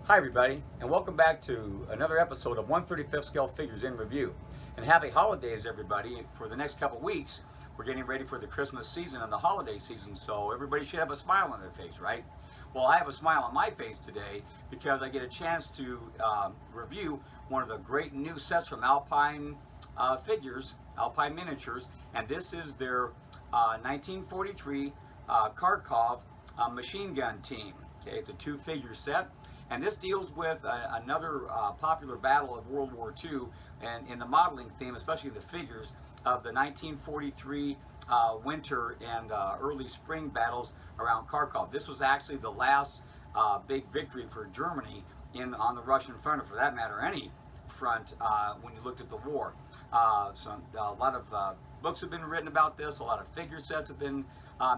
Hi everybody, and welcome back to another episode of 1/35th Scale Figures in Review. And happy holidays everybody. For the next couple weeks, we're getting ready for the Christmas season and the holiday season, so everybody should have a smile on their face, right? Well, I have a smile on my face today because I get a chance to review one of the great new sets from Alpine Figures, Alpine Miniatures, and this is their 1943 Kharkov machine gun team. Okay, it's a two-figure set. And this deals with another popular battle of World War II, and in the modeling theme, especially the figures of the 1943 winter and early spring battles around Kharkov. This was actually the last big victory for Germany on the Russian front, or for that matter, any front when you looked at the war. So a lot of books have been written about this, a lot of figure sets have been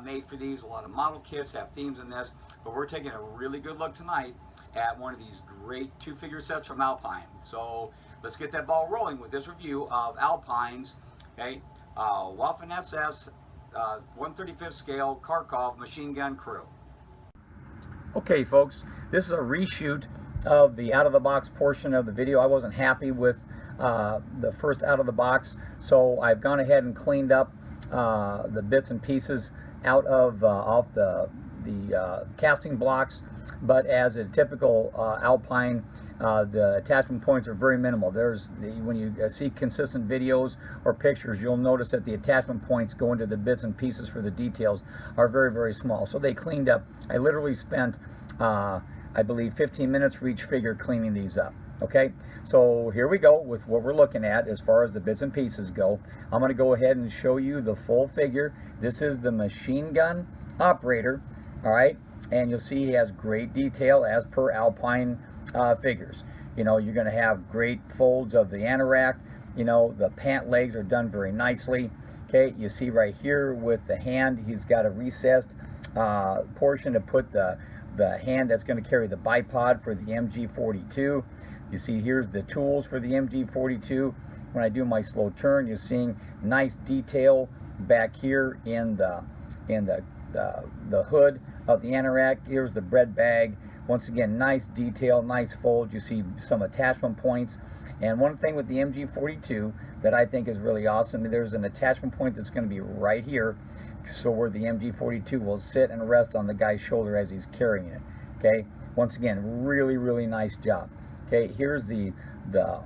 made for these, a lot of model kits have themes in this, but we're taking a really good look tonight at one of these great two-figure sets from Alpine. So let's get that ball rolling with this review of Alpine's Waffen-SS 1/35th scale Kharkov machine gun crew. Okay folks, this is a reshoot of the out-of-the-box portion of the video. I wasn't happy with the first out-of-the-box, so I've gone ahead and cleaned up the bits and pieces out of off the casting blocks. But as a typical Alpine, the attachment points are very minimal. When you see consistent videos or pictures, you'll notice that the attachment points go into the bits and pieces for the details are very, very small. So they cleaned up. I literally spent, I believe, 15 minutes for each figure cleaning these up. Okay, so here we go with what we're looking at as far as the bits and pieces go. I'm going to go ahead and show you the full figure. This is the machine gun operator, all right, and you'll see he has great detail as per Alpine figures. You know, you're going to have great folds of the anorak. You know, the pant legs are done very nicely. Okay, you see right here with the hand, he's got a recessed portion to put the hand that's going to carry the bipod for the MG42. You see here's the tools for the MG42. When I do my slow turn, you're seeing nice detail back here in the hood of the anorak. Here's the bread bag. Once again, nice detail, nice fold. You see some attachment points. And one thing with the MG42 that I think is really awesome, there's an attachment point that's going to be right here, so where the MG42 will sit and rest on the guy's shoulder as he's carrying it. Okay, once again, really, really nice job. Okay, here's the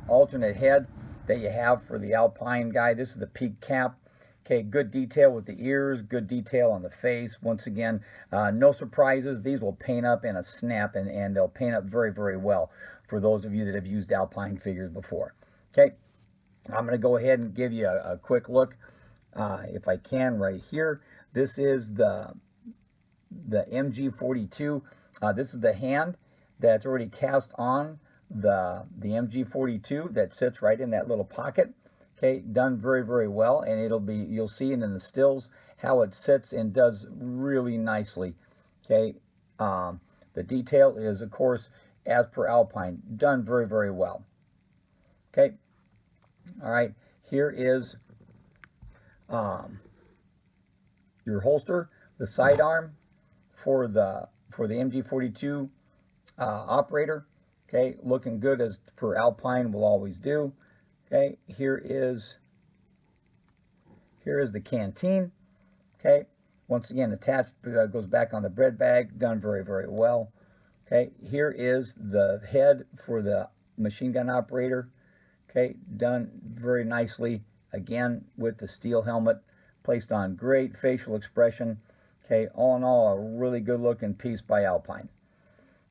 alternate head that you have for the Alpine guy. This is the peak cap. Okay, good detail with the ears, good detail on the face. Once again, no surprises. These will paint up in a snap, and they'll paint up very, very well for those of you that have used Alpine figures before. Okay, I'm going to go ahead and give you a quick look, if I can, right here. This is the MG42. This is the hand that's already cast on the MG42 that sits right in that little pocket. Okay, done very, very well, and you'll see it in the stills how it sits and does really nicely. Okay, the detail is, of course, as per Alpine, done very, very well. Okay, all right, here is your holster, the sidearm for the MG42 operator. Okay, looking good as per Alpine will always do. Okay, here is the canteen. Okay, once again attached, goes back on the bread bag, done very, very well. Okay, here is the head for the machine gun operator. Okay, done very nicely, again with the steel helmet, placed on great facial expression. Okay, all in all, a really good looking piece by Alpine.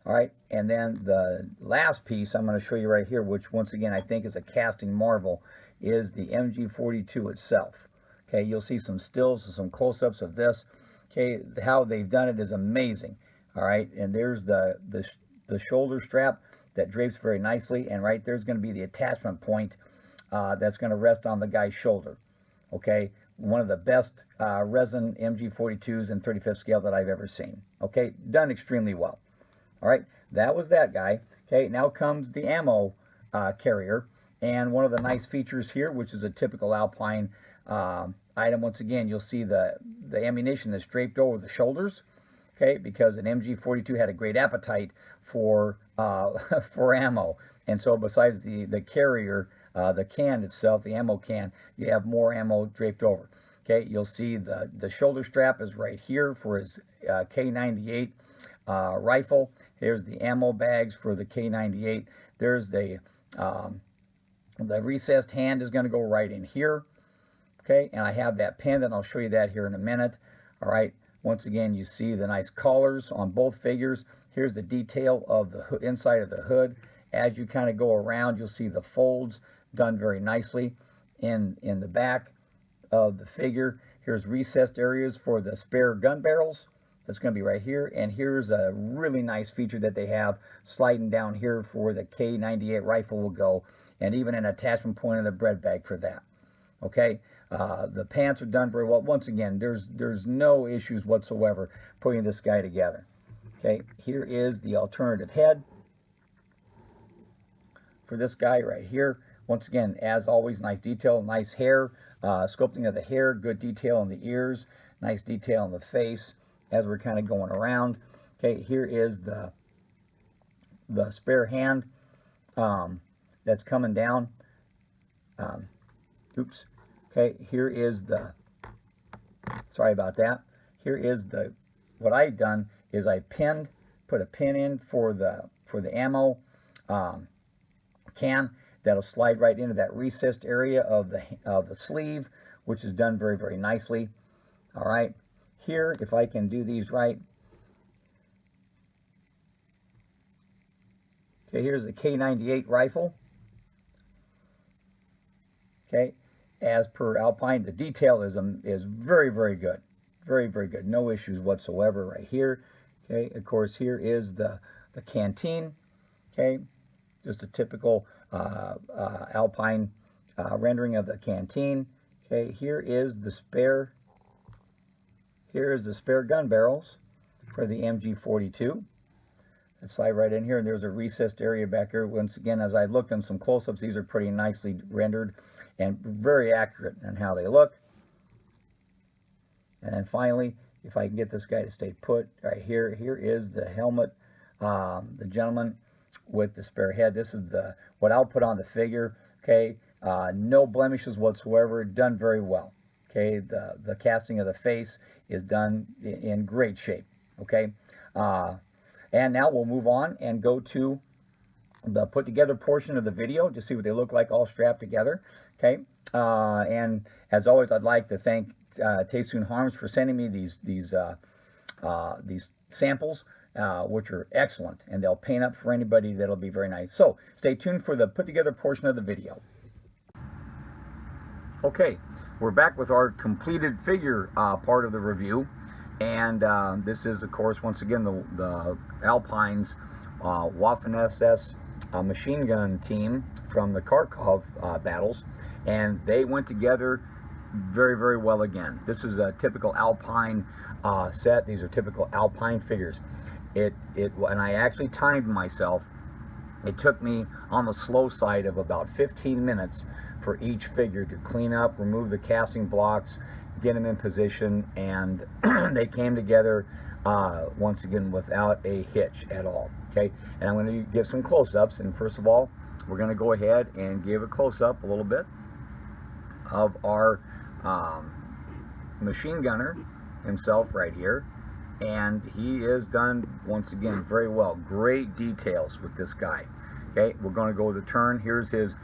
All right, and then the last piece I'm going to show you right here, which once again I think is a casting marvel, is the MG42 itself. Okay, you'll see some stills and some close-ups of this. Okay, how they've done it is amazing. All right, and there's the shoulder strap that drapes very nicely, and right there's going to be the attachment point that's going to rest on the guy's shoulder. Okay, one of the best resin MG42s in 35th scale that I've ever seen. Okay, done extremely well. All right, that was that guy. Okay, now comes the ammo carrier, and one of the nice features here, which is a typical Alpine item. Once again, you'll see the ammunition that's draped over the shoulders. Okay, because an MG42 had a great appetite for for ammo. And so besides the carrier, the can itself, the ammo can, you have more ammo draped over. Okay, you'll see the shoulder strap is right here for his K98 rifle. Here's the ammo bags for the K98. There's the recessed hand is going to go right in here. Okay, and I have that pinned, and I'll show you that here in a minute. All right, once again, you see the nice collars on both figures. Here's the detail of the inside of the hood. As you kind of go around, you'll see the folds done very nicely in the back of the figure. Here's recessed areas for the spare gun barrels. That's going to be right here. And here's a really nice feature that they have sliding down here for the K98 rifle will go, and even an attachment point in the bread bag for that. Okay, the pants are done very well. Once again, there's no issues whatsoever putting this guy together. Okay, here is the alternative head for this guy right here. Once again, as always, nice detail, nice hair, sculpting of the hair, good detail on the ears, nice detail on the face as we're kind of going around. Okay, here is the spare hand that's coming down. Oops. Okay, here is sorry about that. Here is what I've done is I put a pin in for the ammo can. That'll slide right into that recessed area of the sleeve, which is done very, very nicely. All right, here, if I can do these right. Okay, here's the K98 rifle. Okay, as per Alpine, the detail is very, very good. Very, very good. No issues whatsoever right here. Okay, of course, here is the canteen. Okay, just a typical Alpine rendering of the canteen. Okay, here is the spare gun barrels for the MG42. Let's slide right in here, and there's a recessed area back here. Once again, as I looked in some close-ups, these are pretty nicely rendered and very accurate in how they look. And then finally, if I can get this guy to stay put right here, here is the helmet, the gentleman with the spare head. This is what I'll put on the figure. Okay, no blemishes whatsoever, done very well. Okay, the casting of the face is done in great shape. Okay, and now we'll move on and go to the put together portion of the video to see what they look like all strapped together. Okay, and as always, I'd like to thank Taesung Harmms for sending me these samples, which are excellent, and they'll paint up for anybody. That'll be very nice. So stay tuned for the put together portion of the video. Okay, we're back with our completed figure part of the review, and this is, of course, once again the Alpines WSS machine gun team from the Kharkov battles, and they went together very, very well again. This is a typical Alpine set. These are typical Alpine figures. And I actually timed myself. It took me on the slow side of about 15 minutes for each figure to clean up, remove the casting blocks, get them in position, and they came together once again without a hitch at all. Okay, and I'm going to give some close-ups, and first of all, we're going to go ahead and give a close-up a little bit of our machine gunner himself right here, and he is done once again very well. Great details with this guy. Okay, we're going to go with a turn. Here's his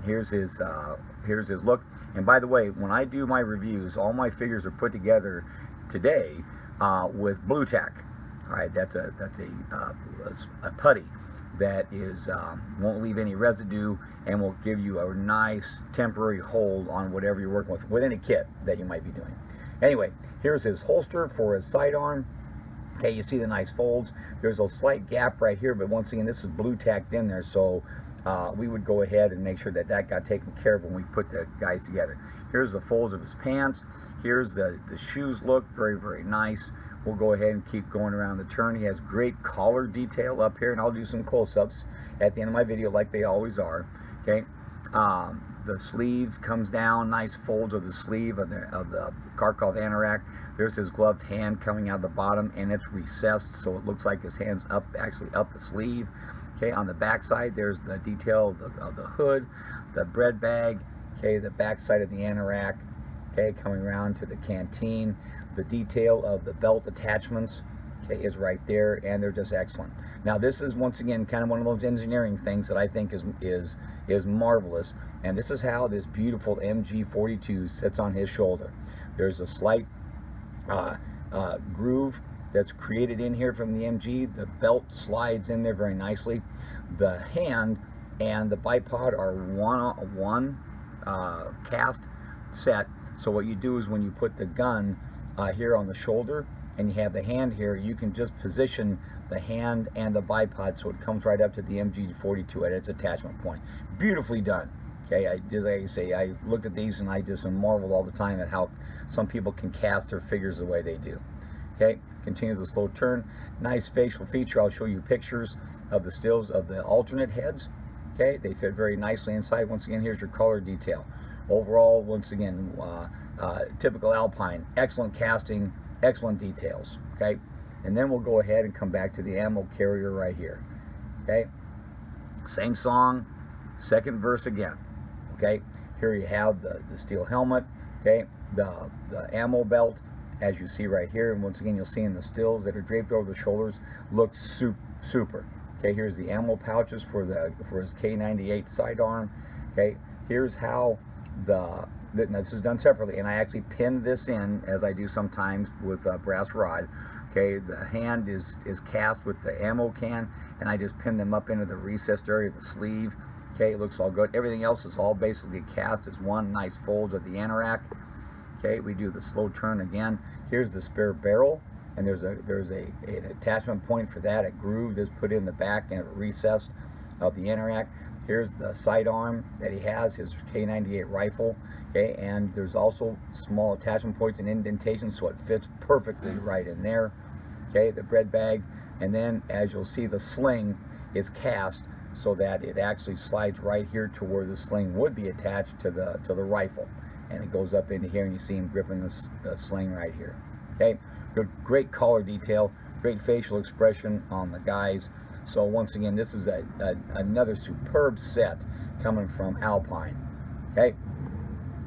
here's his look. And by the way, when I do my reviews, all my figures are put together today with blue tack. All right, that's a putty that is won't leave any residue and will give you a nice temporary hold on whatever you're working with any kit that you might be doing. Anyway, here's his holster for his sidearm. Okay, you see the nice folds. There's a slight gap right here, but once again, this is blue tacked in there, so we would go ahead and make sure that got taken care of when we put the guys together. Here's the folds of his pants. Here's the shoes look, very, very nice. We'll go ahead and keep going around the turn. He has great collar detail up here, and I'll do some close-ups at the end of my video like they always are. Okay, the sleeve comes down, nice folds of the sleeve of the Kharkov anorak. There's his gloved hand coming out the bottom, and it's recessed, so it looks like his hand's up, actually up the sleeve. Okay, on the back side, there's the detail of the hood, the bread bag, okay, the back side of the anorak, okay, coming around to the canteen. The detail of the belt attachments, okay, is right there, and they're just excellent. Now, this is, once again, kind of one of those engineering things that I think is marvelous, and this is how this beautiful MG42 sits on his shoulder. There's a slight groove that's created in here from the MG. The belt slides in there very nicely. The hand and the bipod are one cast set. So what you do is when you put the gun here on the shoulder and you have the hand here, you can just position the hand and the bipod so it comes right up to the MG42 at its attachment point. Beautifully done. Okay, like I say, I looked at these and I just marveled all the time at how some people can cast their figures the way they do. Okay, continue the slow turn. Nice facial feature. I'll show you pictures of the stills of the alternate heads. Okay, they fit very nicely inside. Once again, here's your color detail. Overall, once again, typical Alpine. Excellent casting, excellent details. Okay, and then we'll go ahead and come back to the ammo carrier right here. Okay, same song, second verse again. Okay, here you have the steel helmet. Okay, the ammo belt, as you see right here, and once again you'll see in the stills that are draped over the shoulders, looks super. Okay, here's the ammo pouches for his K98 sidearm. Okay, here's how this is done separately, and I actually pinned this in, as I do sometimes with a brass rod. Okay, the hand is cast with the ammo can, and I just pin them up into the recessed area of the sleeve. Okay, it looks all good. Everything else is all basically cast as one nice folds of the anorak. Okay, we do the slow turn again. Here's the spare barrel, and there's an attachment point for that. A groove is put in the back and recessed of the anorak. Here's the sidearm that he has, his K98 rifle. Okay, and there's also small attachment points and indentations, so it fits perfectly right in there. Okay, the bread bag, and then as you'll see, the sling is cast so that it actually slides right here to where the sling would be attached to the rifle, and it goes up into here, and you see him gripping the sling right here. Okay, good, great color detail, great facial expression on the guys. So once again, this is another superb set coming from Alpine. Okay,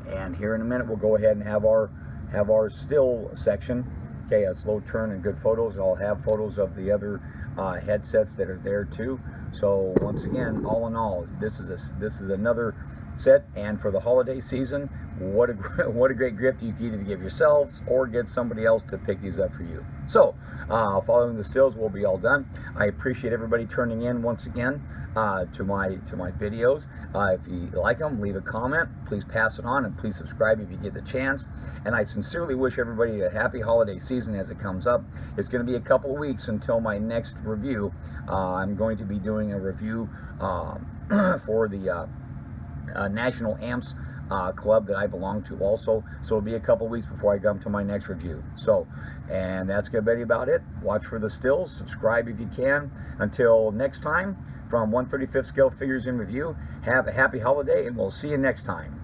and here in a minute we'll go ahead and have our still section. Okay, a slow turn and good photos. I'll have photos of the other headsets that are there too. So once again, all in all, this is another set, and for the holiday season, what a great gift you can either give yourselves or get somebody else to pick these up for you. So following the stills, we'll be all done. I appreciate everybody turning in once again to my videos. If you like them, leave a comment, please pass it on, and please subscribe if you get the chance. And I sincerely wish everybody a happy holiday season as it comes up. It's going to be a couple of weeks until my next review. I'm going to be doing a review for the National Amps club that I belong to also, so it'll be a couple weeks before I come to my next review. So, and that's gonna be about it. Watch for the stills, subscribe if you can. Until next time, from 1/35 scale figures in review, have a happy holiday, and we'll see you next time.